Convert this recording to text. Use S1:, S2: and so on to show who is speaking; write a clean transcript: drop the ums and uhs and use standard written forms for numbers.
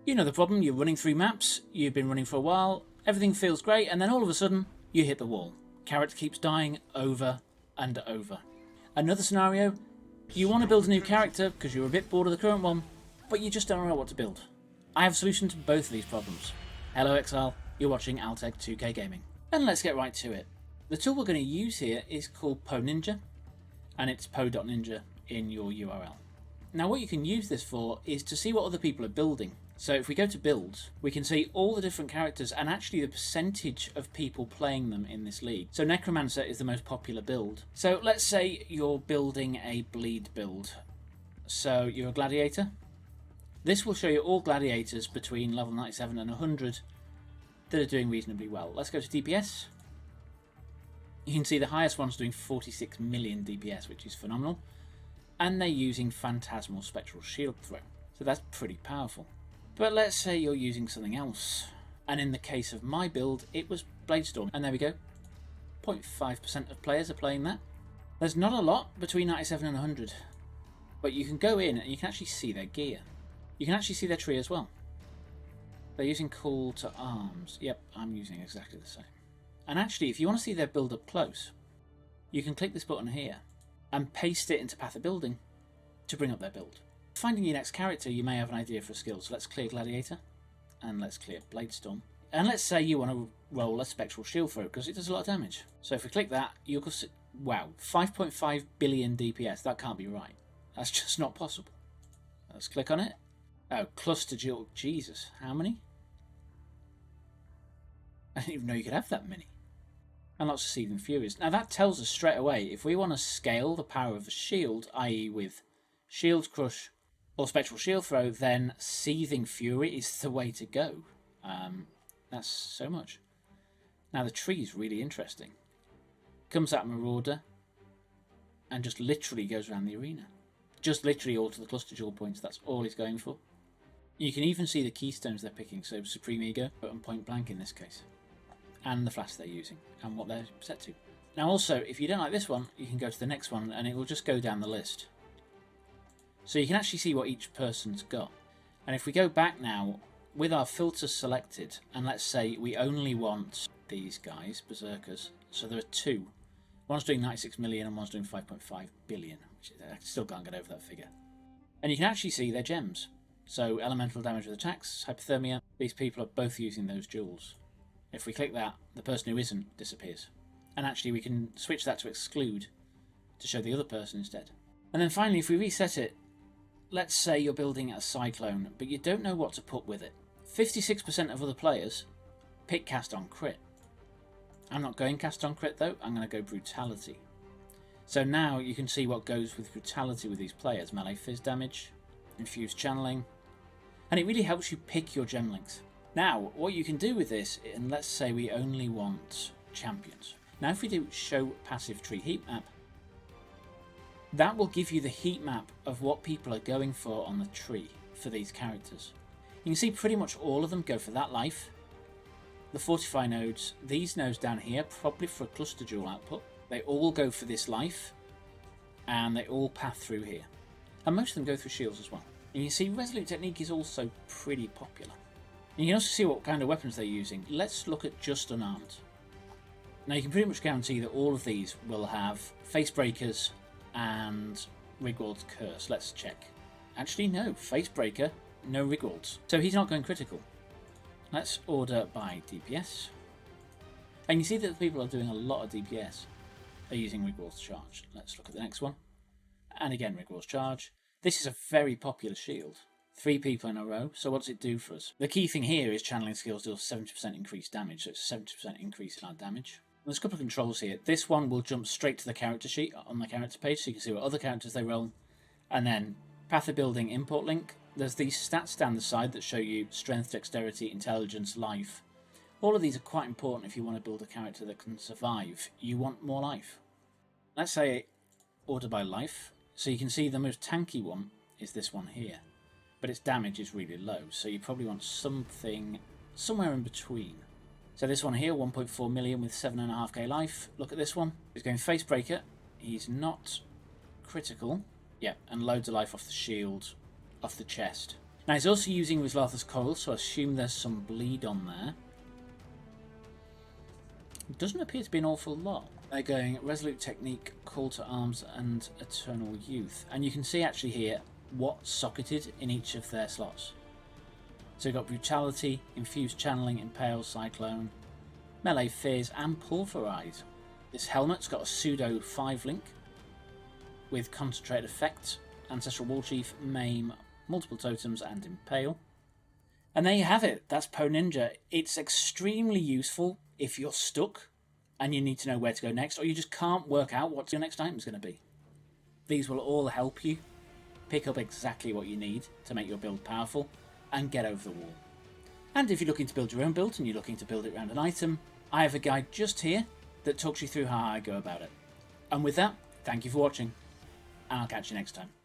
S1: You know the problem, you're running through maps, you've been running for a while, everything feels great, and then all of a sudden, you hit the wall. Character keeps dying over and over. Another scenario, you want to build a new character because you're a bit bored of the current one, but you just don't know what to build. I have a solution to both of these problems. Hello Exile, you're watching Altek2k Gaming. And let's get right to it. The tool we're going to use here is called PoE Ninja, and it's PoE.ninja in your URL. Now what you can use this for is to see what other people are building. So if we go to builds, we can see all the different characters and actually the percentage of people playing them in this league. So Necromancer is the most popular build. So let's say you're building a bleed build. So you're a gladiator. This will show you all gladiators between level 97 and 100 that are doing reasonably well. Let's go to DPS. You can see the highest one's doing 46 million DPS, which is phenomenal. And they're using Phantasmal Spectral Shield Throw. So that's pretty powerful. But let's say you're using something else. And in the case of my build, it was Bladestorm. And there we go. 0.5% of players are playing that. There's not a lot between 97 and 100. But you can go in and you can actually see their gear. You can actually see their tree as well. They're using Call to Arms. Yep, I'm using exactly the same. And actually, if you want to see their build up close, you can click this button here and paste it into Path of Building to bring up their build. Finding your next character, you may have an idea for a skill. So let's clear Gladiator and let's clear Bladestorm. And let's say you want to roll a Spectral Shield Throw because it does a lot of damage. So if we click that, you'll see, wow, 5.5 billion DPS. That can't be right. That's just not possible. Let's click on it. Oh, Cluster Duel. Jesus, how many? I didn't even know you could have that many. And lots of Seething Furies. Now that tells us straight away, if we want to scale the power of a shield, i.e. with Shield Crush or Spectral Shield Throw, then Seething Fury is the way to go. That's so much. Now the tree is really interesting. Comes out Marauder and just literally goes around the arena. Just literally all to the cluster jewel points, that's all he's going for. You can even see the keystones they're picking, so Supreme Ego and Point Blank in this case. And the flash they're using, and what they're set to. Now also, if you don't like this one, you can go to the next one and it will just go down the list. So you can actually see what each person's got. And if we go back now, with our filters selected, and let's say we only want these guys, Berserkers, so there are two. One's doing 96 million and one's doing 5.5 billion, which I still can't get over that figure. And you can actually see their gems. So elemental damage with attacks, hypothermia, these people are both using those jewels. If we click that, the person who isn't disappears. And actually we can switch that to exclude to show the other person instead. And then finally, if we reset it, let's say you're building a Cyclone, but you don't know what to put with it. 56% of other players pick Cast on Crit. I'm not going Cast on Crit though, I'm going to go Brutality. So now you can see what goes with Brutality with these players. Melee Fizz damage, Infused Channeling, and it really helps you pick your gem links. Now, what you can do with this, and let's say we only want champions. Now if we do Show Passive Tree Heat Map, that will give you the heat map of what people are going for on the tree for these characters. You can see pretty much all of them go for that life. The Fortify nodes, these nodes down here, probably for a cluster jewel output. They all go for this life, and they all path through here. And most of them go through shields as well. And you see Resolute Technique is also pretty popular. And you can also see what kind of weapons they're using. Let's look at just unarmed. Now you can pretty much guarantee that all of these will have Face Breakers and Rigwald's Curse. Let's check. Actually no, Face Breaker, no Rigwald's. So he's not going critical. Let's order by DPS. And you see that the people are doing a lot of DPS are using Rigwald's Charge. Let's look at the next one. And again, Rigwald's Charge. This is a very popular shield. 3 people in a row, so what does it do for us? The key thing here is channeling skills deal 70% increased damage, so it's a 70% increase in our damage. There's a couple of controls here. This one will jump straight to the character sheet on the character page, so you can see what other characters they roll. And then Path of Building import link. There's these stats down the side that show you strength, dexterity, intelligence, life. All of these are quite important if you want to build a character that can survive. You want more life. Let's say order by life. So you can see the most tanky one is this one here. But its damage is really low, so you probably want something somewhere in between. So this one here, 1.4 million with 7.5k life. Look at this one. He's going Face Breaker. He's not critical. Yeah, and loads of life off the shield, off the chest. Now he's also using Rizlatha's Coil, so I assume there's some bleed on there. It doesn't appear to be an awful lot. They're going Resolute Technique, Call to Arms and Eternal Youth. And you can see actually here what's socketed in each of their slots. So we've got Brutality, Infused Channeling, Impale, Cyclone, Melee Fears and Pulverize. This helmet's got a pseudo 5-link with Concentrate Effect, Ancestral Warchief, Maim, Multiple Totems and Impale. And there you have it, that's PoE Ninja. It's extremely useful if you're stuck and you need to know where to go next, or you just can't work out what your next item is going to be. These will all help you pick up exactly what you need to make your build powerful and get over the wall. And if you're looking to build your own build and you're looking to build it around an item, I have a guide just here that talks you through how I go about it. And with that, thank you for watching, and I'll catch you next time.